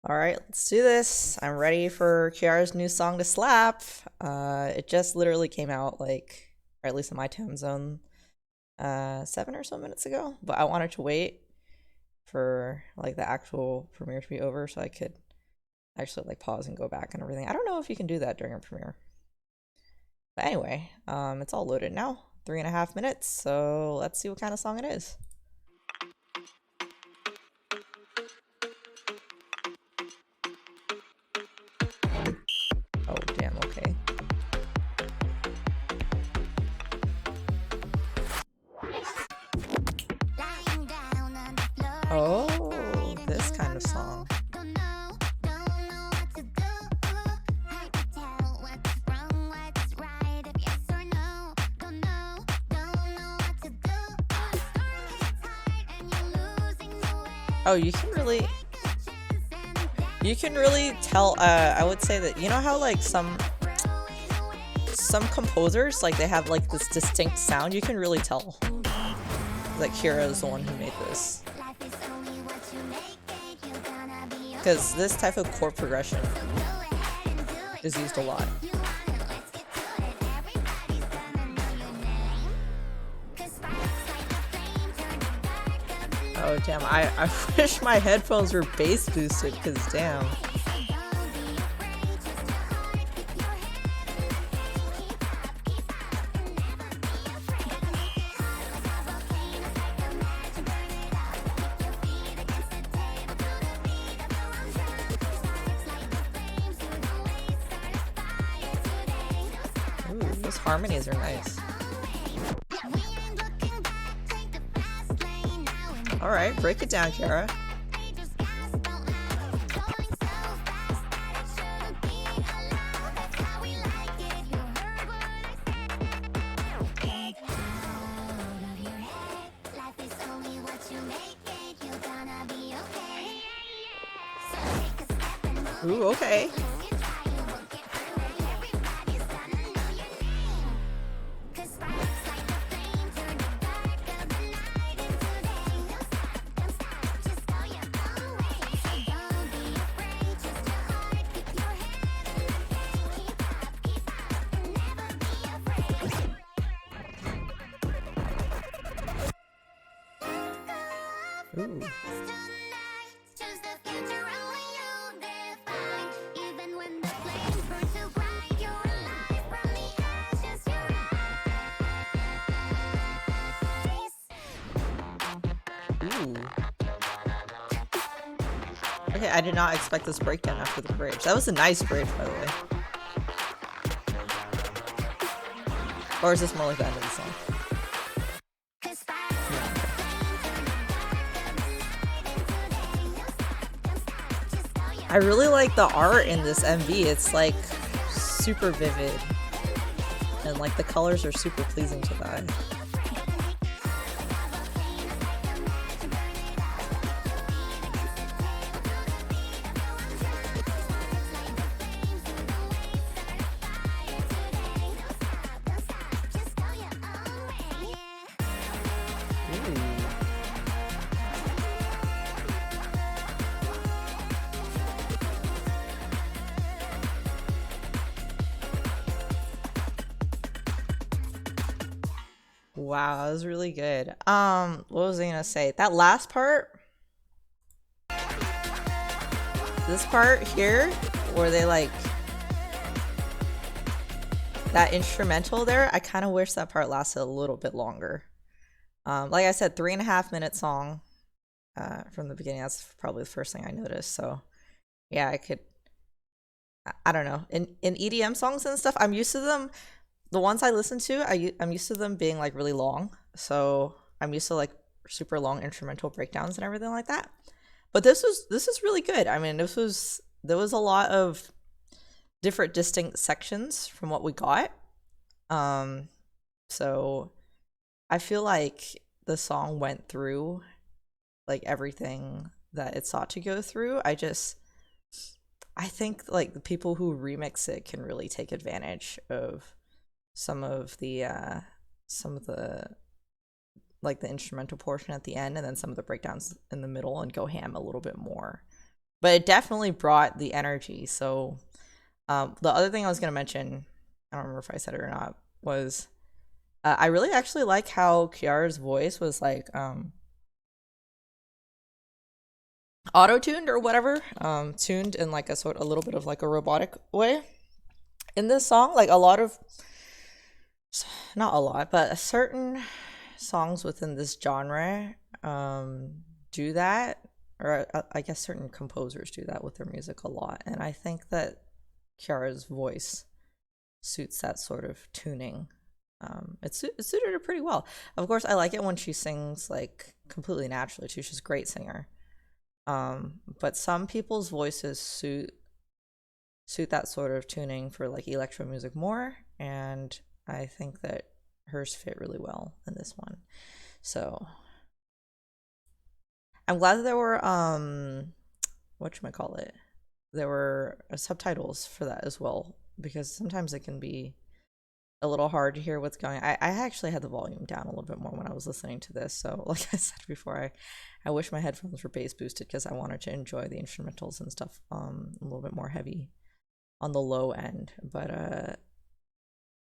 All right, let's do this. I'm ready for Kiara's new song to slap. It just literally came out, like, or at least in my time zone, 7 or so minutes ago. But I wanted to wait for like the actual premiere to be over so I could actually like pause and go back and everything. I don't know if you can do that during a premiere. But anyway, it's all loaded now. 3.5 minutes. So let's see what kind of song it is. Oh, damn, okay. Oh, this kind of song. Oh, you can really tell. I would say that, you know how like some composers, like they have like this distinct sound. You can really tell that Kiara is the one who made this, because this type of chord progression is used a lot. Oh damn, I wish my headphones were bass boosted, because damn. Ooh, those harmonies are nice. Alright, break it down, Kiara. Ooh, okay. Ooh. Ooh. Okay, I did not expect this breakdown after the bridge. That was a nice bridge, by the way. Or is this more like the end of the song? I really like the art in this MV. It's like super vivid, and like the colors are super pleasing to the eye. Wow, that was really good. What was I gonna say? That last part, this part here, where they like that instrumental there, I kind of wish that part lasted a little bit longer. Like I said, 3.5 minute song from the beginning. That's probably the first thing I noticed. So yeah, I don't know. In EDM songs and stuff, I'm used to them. The ones I listen to, I'm used to them being like really long. So I'm used to like super long instrumental breakdowns and everything like that. But this is really good. I mean, there was a lot of different distinct sections from what we got. So I feel like the song went through like everything that it sought to go through. I think like the people who remix it can really take advantage of some of the like the instrumental portion at the end, and then some of the breakdowns in the middle, and go ham a little bit more. but it definitely brought the energy. So the other thing I was going to mention, I don't remember if I said it or not, was I really actually like how Kiara's voice was like auto-tuned or whatever, tuned in like a little bit of like a robotic way in this song. Like a lot of, not a lot, but certain songs within this genre do that, or I guess certain composers do that with their music a lot, and I think that Kiara's voice suits that sort of tuning. It suited her pretty well. Of course, I like it when she sings like completely naturally too. She's a great singer. But some people's voices suit that sort of tuning for like electro music more, and I think that hers fit really well in this one. So I'm glad that there were whatchamacallit, there were subtitles for that as well, because sometimes it can be a little hard to hear what's going on. I actually had the volume down a little bit more when I was listening to this, so like I said before, I wish my headphones were bass boosted because I wanted to enjoy the instrumentals and stuff a little bit more heavy on the low end. But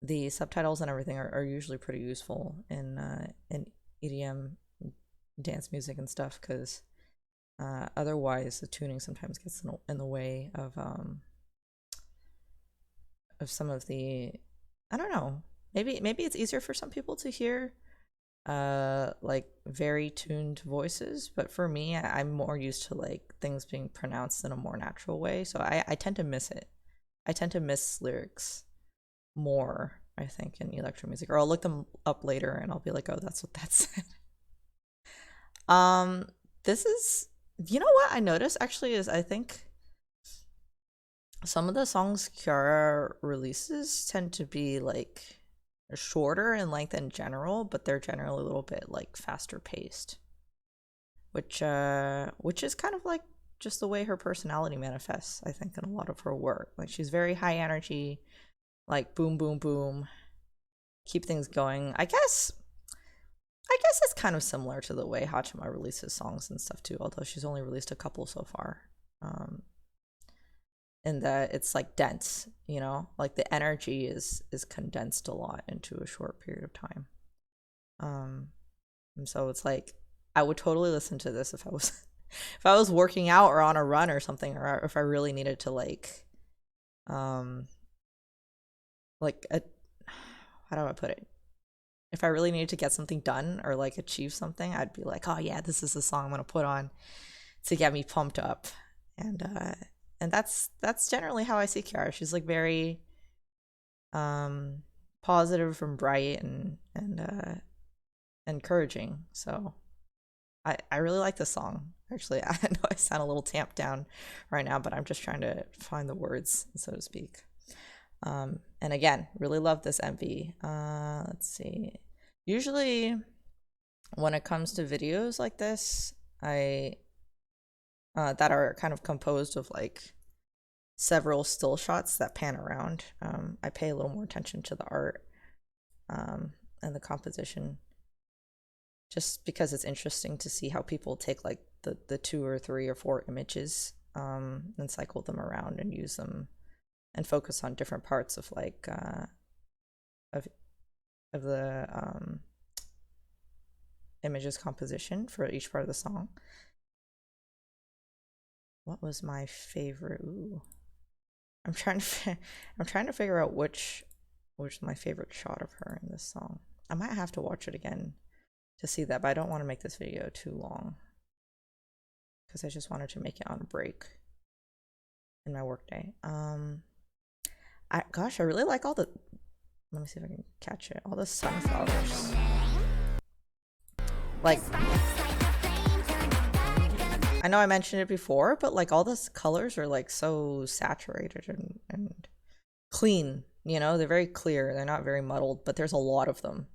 the subtitles and everything are usually pretty useful in EDM dance music and stuff, because otherwise the tuning sometimes gets in the way of some of the, I don't know, maybe it's easier for some people to hear like very tuned voices, but for me, I'm more used to like things being pronounced in a more natural way, so I tend to miss it. I tend to miss lyrics more, I think, in electro music, or I'll look them up later and I'll be like, oh, that's what that said. This is, you know what I noticed actually is, I think some of the songs Kiara releases tend to be like shorter in length in general, but they're generally a little bit like faster paced, which is kind of like just the way her personality manifests, I think, in a lot of her work. Like she's very high energy, like boom boom boom, keep things going. I guess it's kind of similar to the way Hachima releases songs and stuff too, although she's only released a couple so far. In that it's like dense, you know, like the energy is condensed a lot into a short period of time. And so it's like I would totally listen to this if I was if I was working out or on a run or something, or if I really needed to like how do I put it? If I really needed to get something done or like achieve something, I'd be like, oh yeah, this is the song I'm gonna put on to get me pumped up. And that's generally how I see Kiara. She's like very positive and bright and encouraging. So I really like this song. Actually, I know I sound a little tamped down right now, but I'm just trying to find the words, so to speak. And again, really love this MV. Let's see. Usually when it comes to videos like this, that are kind of composed of like several still shots that pan around, I pay a little more attention to the art and the composition, just because it's interesting to see how people take like the 2 or 3 or 4 images and cycle them around and use them and focus on different parts of like of the images composition for each part of the song. What was my favorite? Ooh. I'm trying to figure out which my favorite shot of her in this song. I might have to watch it again to see that, but I don't want to make this video too long because I just wanted to make it on a break in my workday. Gosh, I really like all the, let me see if I can catch it, all the sunflowers. Like, I know I mentioned it before, but like all the colors are like so saturated and clean, you know, they're very clear, they're not very muddled, but there's a lot of them.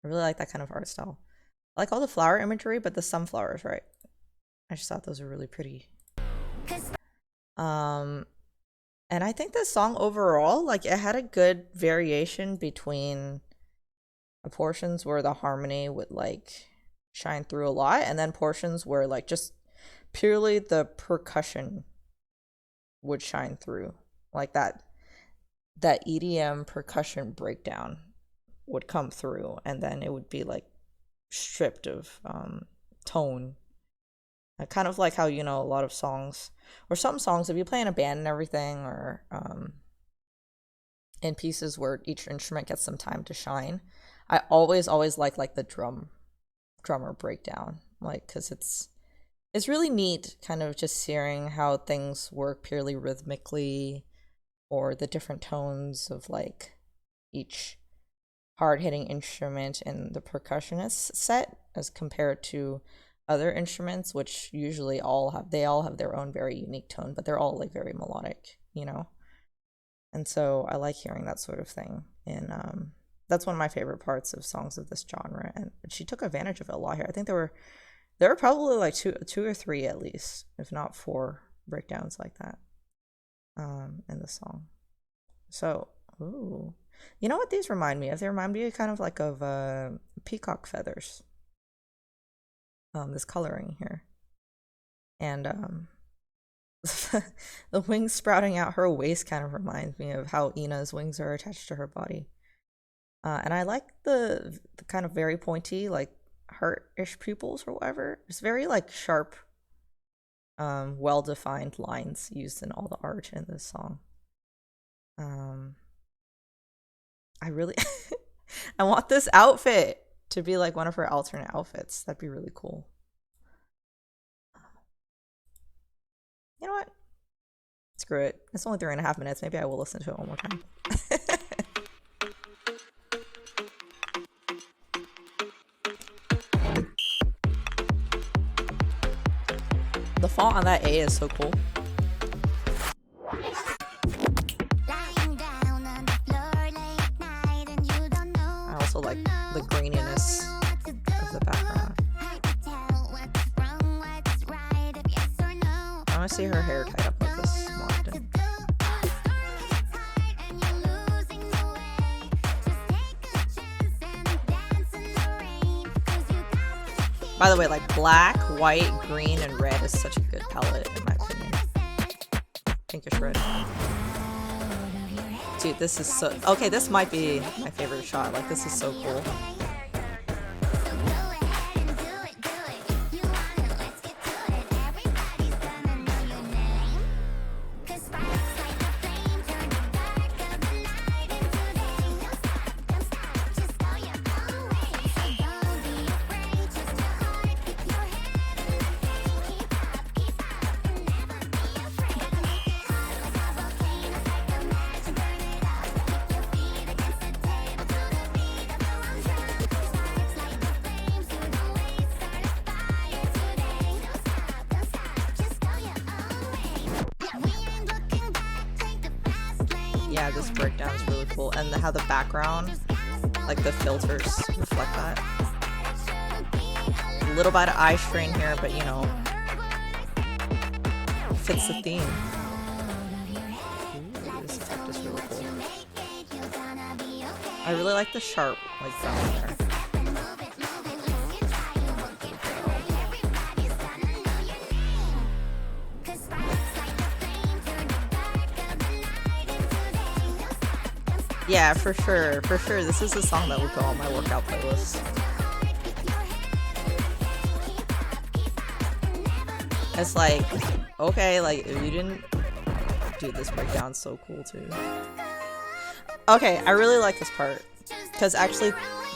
I really like that kind of art style. I like all the flower imagery, but the sunflowers, right? I just thought those were really pretty. And I think this song overall, like it had a good variation between portions where the harmony would like shine through a lot, and then portions where like just purely the percussion would shine through. Like that EDM percussion breakdown would come through, and then it would be like stripped of tone. Kind of like how, you know, a lot of songs, or some songs, if you play in a band and everything, or in pieces where each instrument gets some time to shine, I always like the drummer breakdown, like, because it's really neat kind of just hearing how things work purely rhythmically, or the different tones of like each hard-hitting instrument in the percussionist set as compared to other instruments, which usually all have their own very unique tone, but they're all like very melodic, you know. And so I like hearing that sort of thing. And that's one of my favorite parts of songs of this genre, and she took advantage of it a lot here. I think there were probably like two or three at least, if not 4 breakdowns like that in the song. So, ooh, you know what these remind me of? They remind me kind of like of peacock feathers. This coloring here, and the wings sprouting out her waist kind of reminds me of how Ina's wings are attached to her body. And I like the kind of very pointy, like heart-ish pupils or whatever. It's very like sharp, well-defined lines used in all the art in this song. I really I want this outfit to be like one of her alternate outfits. That'd be really cool. You know what? Screw it. It's only 3.5 minutes. Maybe I will listen to it one more time. The font on that A is so cool. I also like the graininess of the background. I want to see her hair tied up like this more often. By the way, like black, white, green, and red is such a good palette in my opinion. Pinkish red. Dude, this is so... Okay, this might be my favorite shot. Like, this is so cool. Yeah, this breakdown is really cool, and how the background, like the filters, reflect that. A little bit of eye strain here, but you know, fits the theme. Ooh, this effect is really cool. I really like the sharp, like brown there. Yeah, for sure, this is a song that would go on my workout playlist. It's like, okay, like, if you didn't... Dude, this breakdown's so cool, too. Okay, I really like this part. Because actually,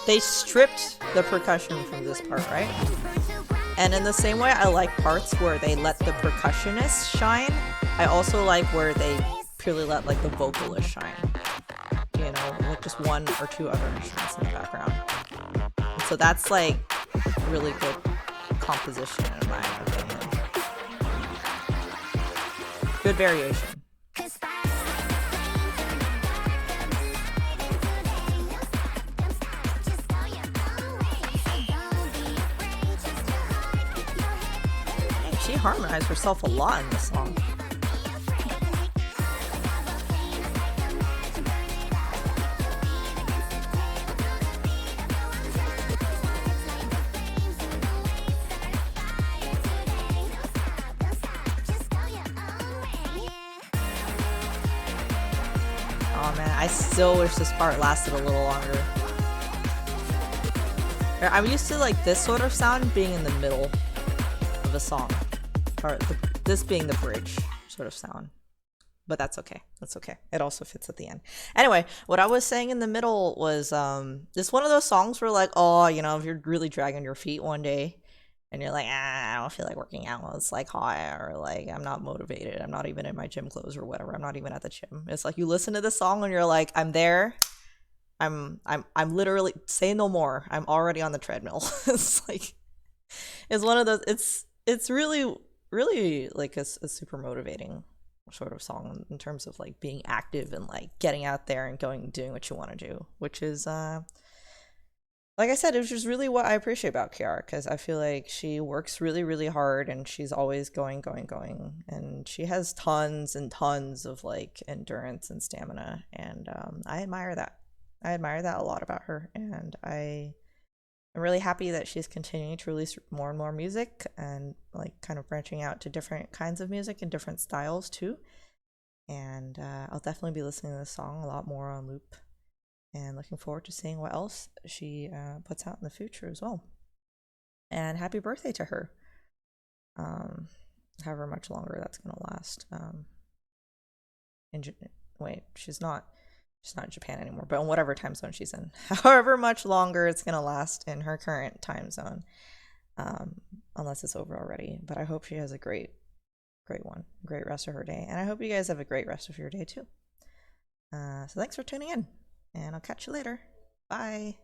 they stripped the percussion from this part, right? And in the same way I like parts where they let the percussionist shine, I also like where they purely let, like, the vocalist shine. You know, like just 1 or 2 other instruments in the background. So that's like really good composition in my opinion. Good variation. She harmonized herself a lot in this song. Oh man, I still wish this part lasted a little longer. I'm used to like this sort of sound being in the middle of a song, or this being the bridge sort of sound. But that's okay. That's okay. It also fits at the end. Anyway, what I was saying in the middle was it's one of those songs where like, oh, you know, if you're really dragging your feet one day and you're like, I don't feel like working out while it's like hot, or like I'm not motivated. I'm not even in my gym clothes or whatever. I'm not even at the gym. It's like you listen to the song and you're like, I'm there. I'm literally, say no more. I'm already on the treadmill. It's like, it's one of those, it's really like a super motivating sort of song in terms of like being active and like getting out there and doing what you want to do, which is like I said, it was just really what I appreciate about Kiara, because I feel like she works really hard and she's always going, and she has tons and tons of like endurance and stamina, and I admire that a lot about her, and I'm really happy that she's continuing to release more and more music and like kind of branching out to different kinds of music and different styles too. And I'll definitely be listening to this song a lot more on loop, and looking forward to seeing what else she puts out in the future as well. And happy birthday to her. However much longer that's gonna last. Wait, she's not in Japan anymore, but in whatever time zone she's in, however much longer it's gonna last in her current time zone, unless it's over already. But I hope she has a great rest of her day, and I hope you guys have a great rest of your day too. So thanks for tuning in, and I'll catch you later. Bye.